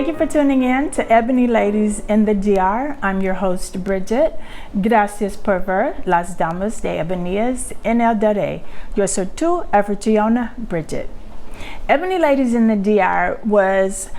Thank you for tuning in to Ebony Ladies in the DR. I'm your host, Bridget. Gracias por ver las damas de Ebonias en el DR. Yo soy tu anfitriona, Bridget. Ebony Ladies in the DR was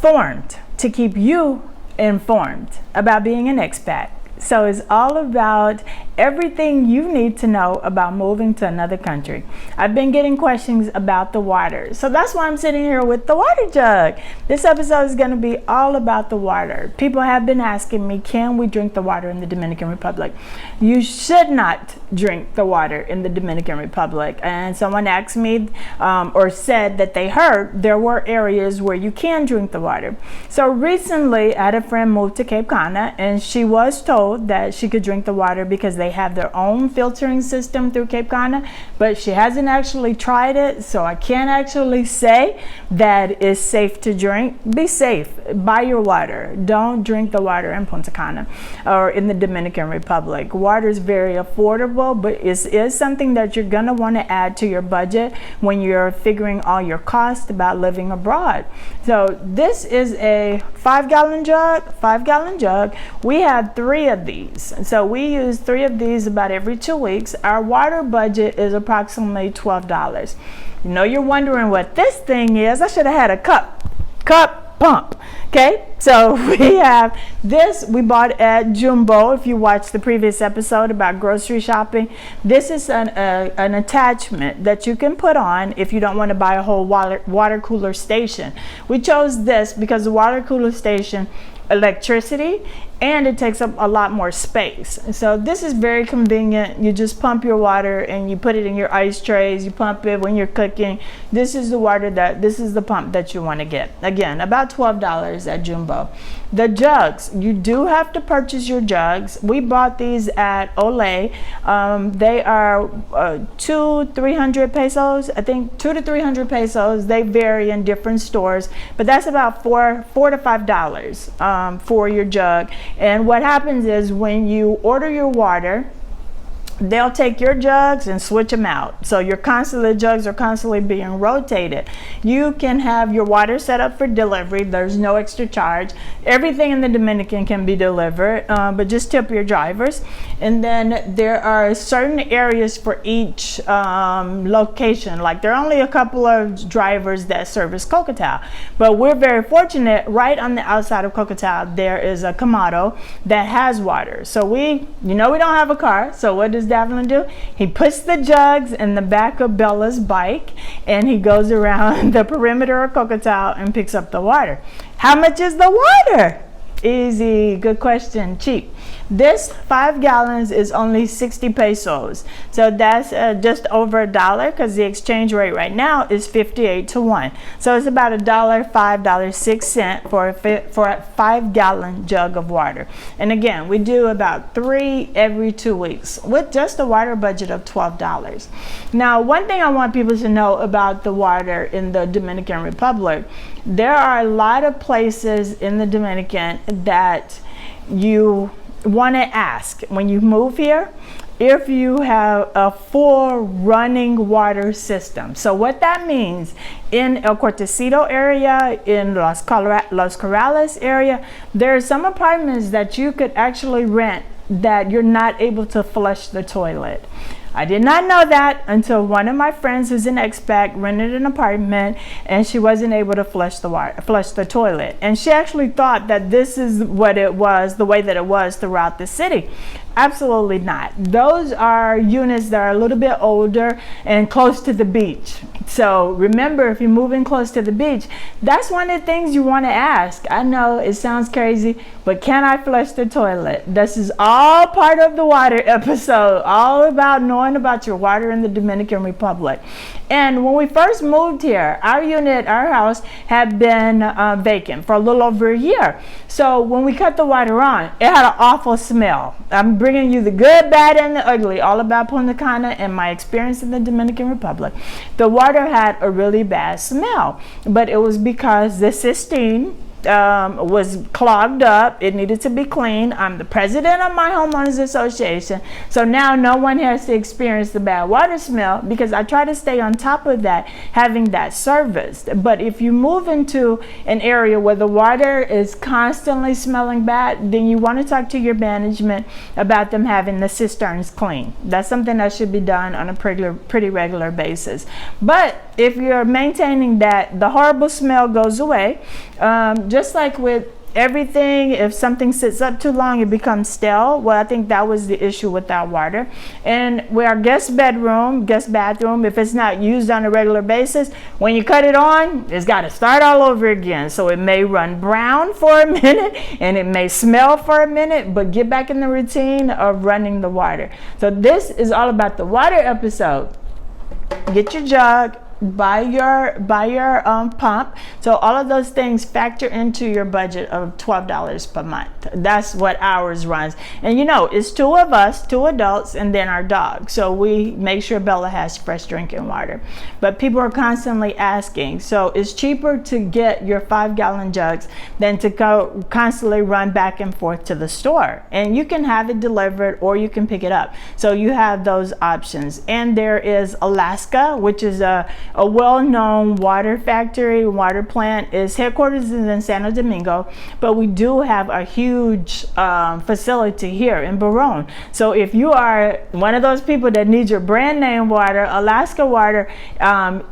formed to keep you informed about being an expat. So it's all about everything you need to know about moving to another country. I've been getting questions about the water. So that's why I'm sitting here with the water jug. This episode is going to be all about the water. People have been asking me, can we drink the water in the Dominican Republic? You should not drink the water in the Dominican Republic. And someone asked me or said that they heard there were areas where you can drink the water. So recently I had a friend move to Cape Cana and she was told that she could drink the water because they have their own filtering system through Cape Cana, but she hasn't actually tried it, so I can't actually say that it's safe to drink. Be safe. Buy your water. Don't drink the water in Punta Cana or in the Dominican Republic. Water is very affordable, but it is something that you're going to want to add to your budget when you're figuring all your costs about living abroad. So this is a 5-gallon jug. We had 3 of these. So we use 3 of these about every 2 weeks. Our water budget is approximately $12. You know, you're wondering what this thing is. I should have had a cup pump. Okay, so we have this we bought at Jumbo. If you watched the previous episode about grocery shopping, this is an attachment that you can put on if you don't want to buy a whole water cooler station. We chose this because the water cooler station electricity and it takes up a lot more space. So this is very convenient. You just pump your water and you put it in your ice trays. You pump it when you're cooking. This is the pump that you want to get. Again, about $12 at Jumbo. The jugs, you do have to purchase your jugs. We bought these at Olay. They are 200-300 pesos. I think 200 to 300 pesos. They vary in different stores, but that's about $4 to $5 for your jug. And what happens is when you order your water, they'll take your jugs and switch them out. So the jugs are constantly being rotated. You can have your water set up for delivery. There's no extra charge. Everything in the Dominican can be delivered, but just tip your drivers. And then there are certain areas for each location. Like there are only a couple of drivers that service Cocotau, but we're very fortunate. Right on the outside of Cocotau, there is a Kamado that has water. So we don't have a car. So what does Davlin do? He puts the jugs in the back of Bella's bike and he goes around the perimeter of Cocotau and picks up the water. How much is the water? Easy, good question, cheap. This 5 gallons is only 60 pesos. So that's just over $1 because the exchange rate right now is 58 to 1. So it's about $5.06 for a 5-gallon jug of water. And again, we do about 3 every 2 weeks with just a water budget of $12. Now, one thing I want people to know about the water in the Dominican Republic, there are a lot of places in the Dominican that you want to ask when you move here if you have a full running water system. So what that means, in El Cortecito area, in Los Corrales area, there are some apartments that you could actually rent that you're not able to flush the toilet. I did not know that until one of my friends who's an expat rented an apartment and she wasn't able to flush the toilet. And she actually thought that this is what it was, the way that it was throughout the city. Absolutely not. Those are units that are a little bit older and close to the beach. So remember, if you're moving close to the beach, that's one of the things you want to ask. I know it sounds crazy, but can I flush the toilet? This is all part of the water episode, all about knowing about your water in the Dominican Republic. And when we first moved here, our house had been vacant for a little over a year. So when we cut the water on, it had an awful smell. I'm bringing you the good, bad, and the ugly, all about Punta Cana and my experience in the Dominican Republic. The water had a really bad smell, but it was because the cistern was clogged up. It needed to be cleaned. I'm the president of my homeowners association, so now no one has to experience the bad water smell because I try to stay on top of that, having that serviced. But if you move into an area where the water is constantly smelling bad, then you want to talk to your management about them having the cisterns clean. That's something that should be done on a pretty regular basis. But if you're maintaining that, the horrible smell goes away. Just like with everything, if something sits up too long, it becomes stale. Well, I think that was the issue with that water. And with our guest bathroom, if it's not used on a regular basis, when you cut it on, it's got to start all over again. So it may run brown for a minute and it may smell for a minute, but get back in the routine of running the water. So this is all about the water episode. Get your jug, buy your pump. So all of those things factor into your budget of $12 per month. That's what ours runs. And you know, it's 2 of us, 2 adults, and then our dog. So we make sure Bella has fresh drinking water. But people are constantly asking. So it's cheaper to get your 5-gallon jugs than to go constantly run back and forth to the store. And you can have it delivered or you can pick it up. So you have those options. And there is Alaska, which is a well-known water plant. Is headquarters in Santo Domingo, but we do have a huge facility here in Barone. So if you are one of those people that needs your brand name water, Alaska water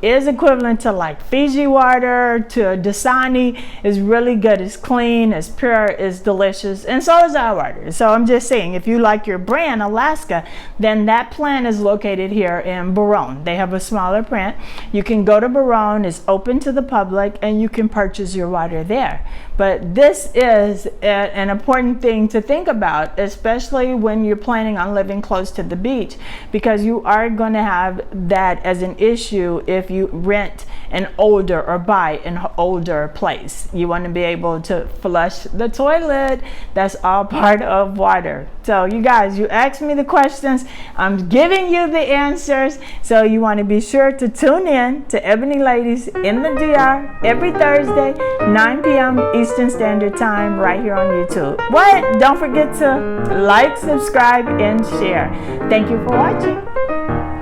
is equivalent to like Fiji water, to Dasani. Is really good, it's clean, it's pure, it's delicious, and so is our water. So I'm just saying, if you like your brand Alaska, then that plant is located here in Barone. They have a smaller plant. You can go to Barone, it's open to the public, and you can purchase your water there. But this is an important thing to think about, especially when you're planning on living close to the beach, because you are going to have that as an issue if you rent an older or buy an older place. You want to be able to flush the toilet. That's all part of water. So you guys, you asked me the questions, I'm giving you the answers. So you want to be sure to tune in to Ebony Ladies in the DR every Thursday, 9 p.m. Eastern Standard Time, right here on YouTube. Don't forget to like, subscribe, and share. Thank you for watching.